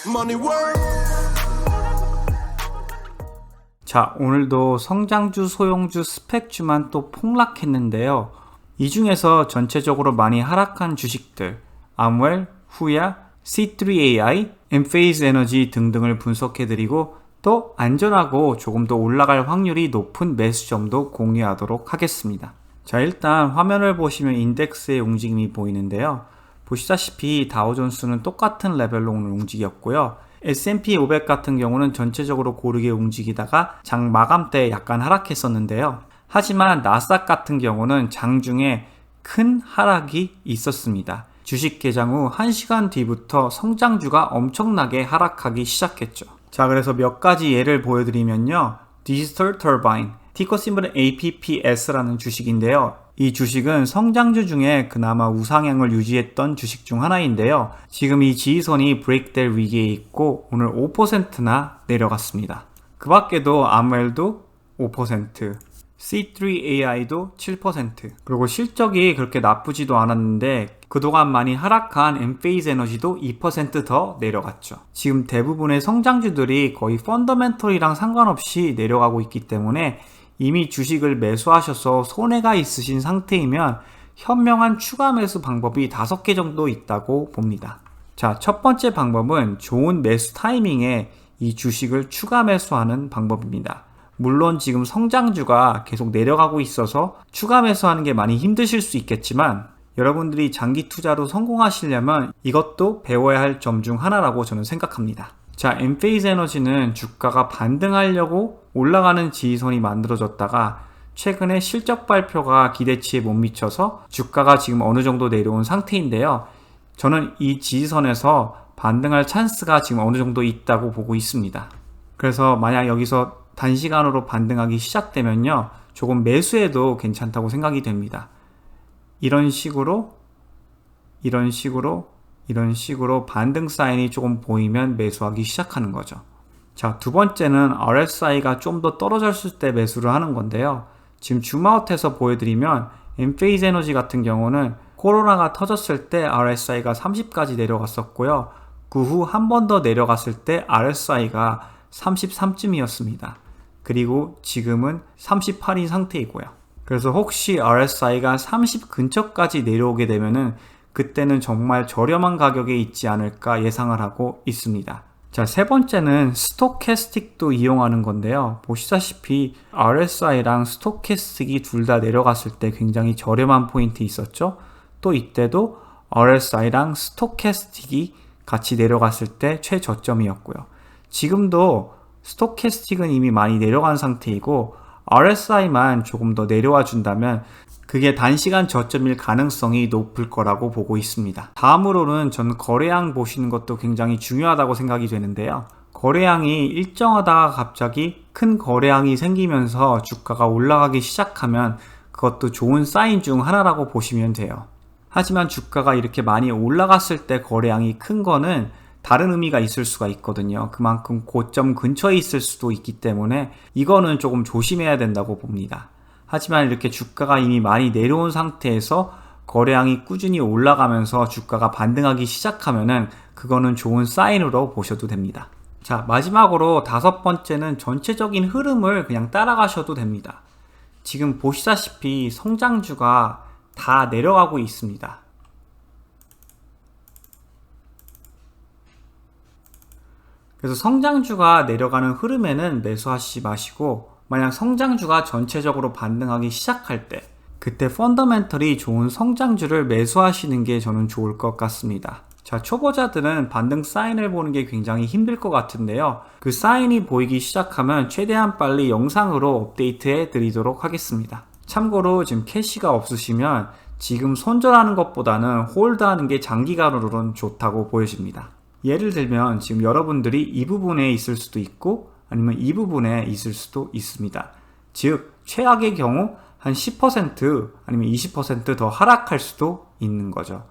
money work. 자, 오늘도 성장주, 소형주, 스펙주만 또 폭락했는데요. 이 중에서 전체적으로 많이 하락한 주식들, 아무웰, 후야, C3AI, 엔페이즈 에너지 등등을 분석해드리고 또 안전하고 조금 더 올라갈 확률이 높은 매수점도 공유하도록 하겠습니다. 자, 일단 화면을 보시면 인덱스의 움직임이 보이는데요. 보시다시피 다우존스는 똑같은 레벨로 오늘 움직였고요. S&P 500 같은 경우는 전체적으로 고르게 움직이다가 장 마감 때 약간 하락했었는데요. 하지만 나스닥 같은 경우는 장중에 큰 하락이 있었습니다. 주식 개장 후 1시간 뒤부터 성장주가 엄청나게 하락하기 시작했죠. 자, 그래서 몇 가지 예를 보여드리면요. 디지털 터바인, 티커 심볼은 APPS라는 주식인데요. 이 주식은 성장주 중에 그나마 우상향을 유지했던 주식 중 하나인데요. 지금 이 지지선이 브레이크될 위기에 있고 오늘 5%나 내려갔습니다. 그 밖에도 아무웰도 5%, C3AI도 7%, 그리고 실적이 그렇게 나쁘지도 않았는데 그동안 많이 하락한 엔페이즈 에너지도 2% 더 내려갔죠. 지금 대부분의 성장주들이 거의 펀더멘털이랑 상관없이 내려가고 있기 때문에 이미 주식을 매수하셔서 손해가 있으신 상태이면 현명한 추가 매수 방법이 5개 정도 있다고 봅니다. 자, 첫 번째 방법은 좋은 매수 타이밍에 이 주식을 추가 매수하는 방법입니다. 물론 지금 성장주가 계속 내려가고 있어서 추가 매수하는 게 많이 힘드실 수 있겠지만 여러분들이 장기 투자로 성공하시려면 이것도 배워야 할 점 중 하나라고 저는 생각합니다. 자, 엔페이즈 에너지는 주가가 반등하려고 올라가는 지지선이 만들어졌다가 최근에 실적 발표가 기대치에 못 미쳐서 주가가 지금 어느 정도 내려온 상태인데요. 저는 이 지지선에서 반등할 찬스가 지금 어느 정도 있다고 보고 있습니다. 그래서 만약 여기서 단시간으로 반등하기 시작되면요, 조금 매수해도 괜찮다고 생각이 됩니다. 이런 식으로 반등 사인이 조금 보이면 매수하기 시작하는 거죠. 자, 두 번째는 RSI가 좀 더 떨어졌을 때 매수를 하는 건데요. 지금 줌아웃해서 보여드리면 엔페이즈 에너지 같은 경우는 코로나가 터졌을 때 RSI가 30까지 내려갔었고요. 그 후 한 번 더 내려갔을 때 RSI가 33쯤이었습니다. 그리고 지금은 38인 상태이고요. 그래서 혹시 RSI가 30 근처까지 내려오게 되면은 그때는 정말 저렴한 가격에 있지 않을까 예상을 하고 있습니다. 자, 세 번째는 스토캐스틱도 이용하는 건데요. 보시다시피 RSI랑 스토캐스틱이 둘 다 내려갔을 때 굉장히 저렴한 포인트 있었죠. 또 이때도 RSI랑 스토캐스틱이 같이 내려갔을 때 최저점이었고요. 지금도 스토캐스틱은 이미 많이 내려간 상태이고 RSI만 조금 더 내려와 준다면 그게 단시간 저점일 가능성이 높을 거라고 보고 있습니다. 다음으로는 전 거래량 보시는 것도 굉장히 중요하다고 생각이 되는데요. 거래량이 일정하다가 갑자기 큰 거래량이 생기면서 주가가 올라가기 시작하면 그것도 좋은 사인 중 하나라고 보시면 돼요. 하지만 주가가 이렇게 많이 올라갔을 때 거래량이 큰 거는 다른 의미가 있을 수가 있거든요. 그만큼 고점 근처에 있을 수도 있기 때문에 이거는 조금 조심해야 된다고 봅니다. 하지만 이렇게 주가가 이미 많이 내려온 상태에서 거래량이 꾸준히 올라가면서 주가가 반등하기 시작하면은 그거는 좋은 사인으로 보셔도 됩니다. 자, 마지막으로 다섯 번째는 전체적인 흐름을 그냥 따라가셔도 됩니다. 지금 보시다시피 성장주가 다 내려가고 있습니다. 그래서 성장주가 내려가는 흐름에는 매수하시지 마시고 만약 성장주가 전체적으로 반등하기 시작할 때 그때 펀더멘털이 좋은 성장주를 매수하시는 게 저는 좋을 것 같습니다. 자, 초보자들은 반등 사인을 보는 게 굉장히 힘들 것 같은데요. 그 사인이 보이기 시작하면 최대한 빨리 영상으로 업데이트해 드리도록 하겠습니다. 참고로 지금 캐시가 없으시면 지금 손절하는 것보다는 홀드하는 게 장기간으로는 좋다고 보여집니다. 예를 들면 지금 여러분들이 이 부분에 있을 수도 있고 아니면 이 부분에 있을 수도 있습니다. 즉 최악의 경우 한 10% 아니면 20% 더 하락할 수도 있는 거죠.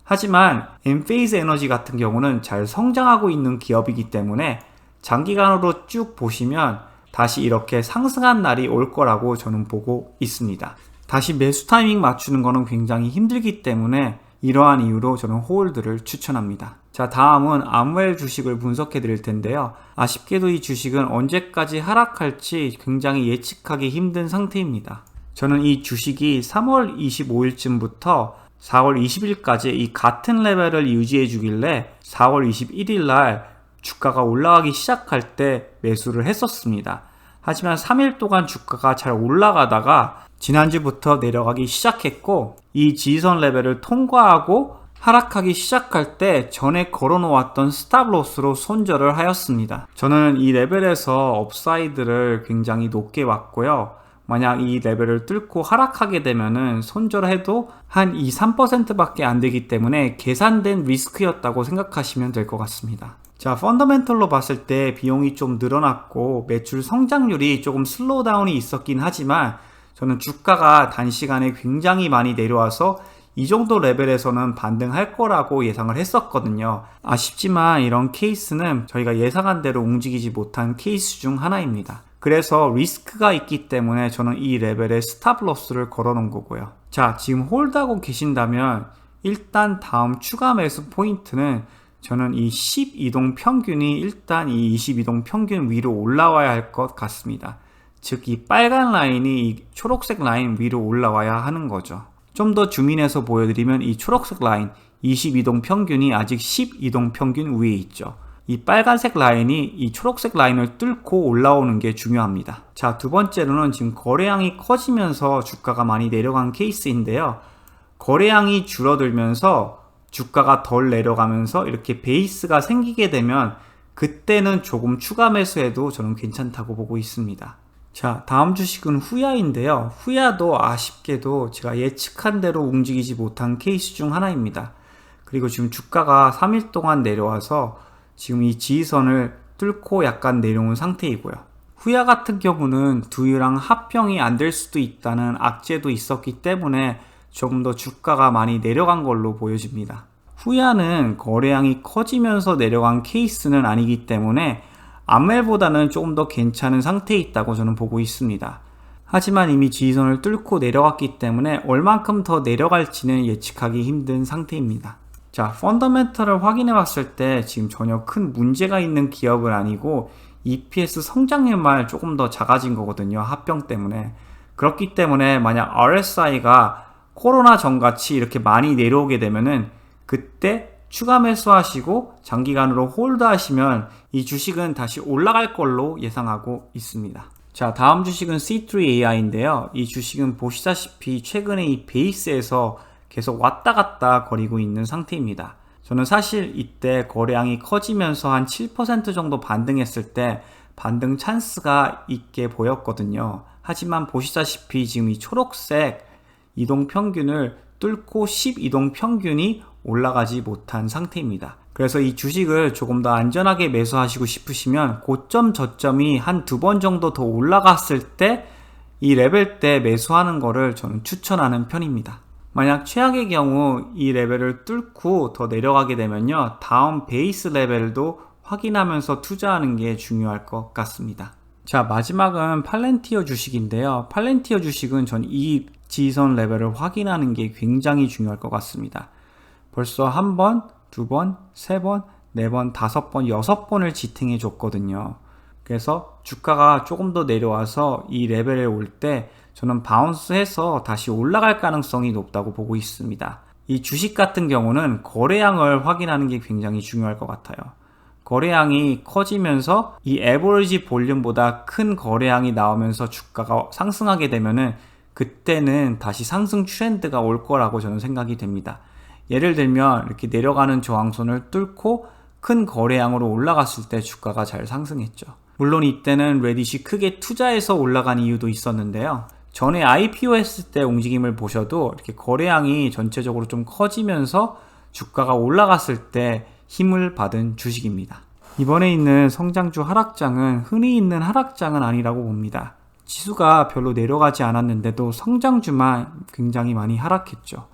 하지만 엔페이즈 에너지 같은 경우는 잘 성장하고 있는 기업이기 때문에 장기간으로 쭉 보시면 다시 이렇게 상승한 날이 올 거라고 저는 보고 있습니다. 다시 매수 타이밍 맞추는 거는 굉장히 힘들기 때문에 이러한 이유로 저는 홀드를 추천합니다. 자, 다음은 암웰 주식을 분석해 드릴 텐데요. 아쉽게도 이 주식은 언제까지 하락할지 굉장히 예측하기 힘든 상태입니다. 저는 이 주식이 3월 25일쯤부터 4월 20일까지 이 같은 레벨을 유지해 주길래 4월 21일 날 주가가 올라가기 시작할 때 매수를 했었습니다. 하지만 3일 동안 주가가 잘 올라가다가 지난주부터 내려가기 시작했고, 이 지지선 레벨을 통과하고 하락하기 시작할 때 전에 걸어놓았던 스탑로스로 손절을 하였습니다. 저는 이 레벨에서 업사이드를 굉장히 높게 봤고요. 만약 이 레벨을 뚫고 하락하게 되면은 손절해도 한 2~3% 밖에 안 되기 때문에 계산된 리스크였다고 생각하시면 될 것 같습니다. 자, 펀더멘털로 봤을 때 비용이 좀 늘어났고 매출 성장률이 조금 슬로우 다운이 있었긴 하지만 저는 주가가 단시간에 굉장히 많이 내려와서 이 정도 레벨에서는 반등할 거라고 예상을 했었거든요. 아쉽지만 이런 케이스는 저희가 예상한 대로 움직이지 못한 케이스 중 하나입니다. 그래서 리스크가 있기 때문에 저는 이 레벨에 스탑로스를 걸어 놓은 거고요. 자, 지금 홀드하고 계신다면 일단 다음 추가 매수 포인트는 저는 이 12동 평균이 일단 이 22동 평균 위로 올라와야 할 것 같습니다. 즉 이 빨간 라인이 이 초록색 라인 위로 올라와야 하는 거죠. 좀 더 줌인해서 보여드리면 이 초록색 라인 22동 평균이 아직 12동 평균 위에 있죠. 이 빨간색 라인이 이 초록색 라인을 뚫고 올라오는 게 중요합니다. 자, 두 번째로는 지금 거래량이 커지면서 주가가 많이 내려간 케이스인데요. 거래량이 줄어들면서 주가가 덜 내려가면서 이렇게 베이스가 생기게 되면 그때는 조금 추가 매수해도 저는 괜찮다고 보고 있습니다. 자, 다음 주식은 후야인데요. 후야도 아쉽게도 제가 예측한 대로 움직이지 못한 케이스 중 하나입니다. 그리고 지금 주가가 3일 동안 내려와서 지금 이 지지선을 뚫고 약간 내려온 상태이고요. 후야 같은 경우는 두유랑 합병이 안 될 수도 있다는 악재도 있었기 때문에 조금 더 주가가 많이 내려간 걸로 보여집니다. 후야는 거래량이 커지면서 내려간 케이스는 아니기 때문에 암웰보다는 조금 더 괜찮은 상태에 있다고 저는 보고 있습니다. 하지만 이미 지지선을 뚫고 내려갔기 때문에 얼만큼 더 내려갈지는 예측하기 힘든 상태입니다. 자, 펀더멘털을 확인해 봤을 때 지금 전혀 큰 문제가 있는 기업은 아니고 EPS 성장률만 조금 더 작아진 거거든요. 합병 때문에. 그렇기 때문에 만약 RSI가 코로나 전같이 이렇게 많이 내려오게 되면은 그때 추가 매수하시고 장기간으로 홀드 하시면 이 주식은 다시 올라갈 걸로 예상하고 있습니다. 자, 다음 주식은 C3AI인데요. 이 주식은 보시다시피 최근에 이 베이스에서 계속 왔다 갔다 거리고 있는 상태입니다. 저는 사실 이때 거래량이 커지면서 한 7% 정도 반등했을 때 반등 찬스가 있게 보였거든요. 하지만 보시다시피 지금 이 초록색 이동평균을 뚫고 12동 평균이 올라가지 못한 상태입니다. 그래서 이 주식을 조금 더 안전하게 매수하시고 싶으시면 고점 저점이 한 2번 정도 더 올라갔을 때 이 레벨 때 매수하는 거를 저는 추천하는 편입니다. 만약 최악의 경우 이 레벨을 뚫고 더 내려가게 되면요, 다음 베이스 레벨도 확인하면서 투자하는 게 중요할 것 같습니다. 자, 마지막은 팔렌티어 주식인데요. 팔렌티어 주식은 전 이 지지선 레벨을 확인하는 게 굉장히 중요할 것 같습니다. 벌써 1번, 2번, 3번, 4번, 5번, 6번을 지탱해 줬거든요. 그래서 주가가 조금 더 내려와서 이 레벨에 올 때 저는 바운스해서 다시 올라갈 가능성이 높다고 보고 있습니다. 이 주식 같은 경우는 거래량을 확인하는 게 굉장히 중요할 것 같아요. 거래량이 커지면서 이 에버리지 볼륨보다 큰 거래량이 나오면서 주가가 상승하게 되면은 그때는 다시 상승 트렌드가 올 거라고 저는 생각이 됩니다. 예를 들면 이렇게 내려가는 저항선을 뚫고 큰 거래량으로 올라갔을 때 주가가 잘 상승했죠. 물론 이때는 레딧이 크게 투자해서 올라간 이유도 있었는데요. 전에 IPO 했을 때 움직임을 보셔도 이렇게 거래량이 전체적으로 좀 커지면서 주가가 올라갔을 때 힘을 받은 주식입니다. 이번에 있는 성장주 하락장은 흔히 있는 하락장은 아니라고 봅니다. 지수가 별로 내려가지 않았는데도 성장주만 굉장히 많이 하락했죠.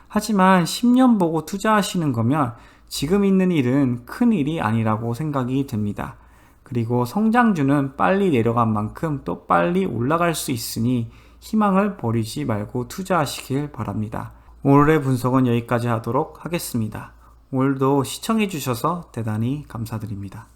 하지만 10년 보고 투자하시는 거면 지금 있는 일은 큰 일이 아니라고 생각이 됩니다. 그리고 성장주는 빨리 내려간 만큼 또 빨리 올라갈 수 있으니 희망을 버리지 말고 투자하시길 바랍니다. 오늘의 분석은 여기까지 하도록 하겠습니다. 오늘도 시청해 주셔서 대단히 감사드립니다.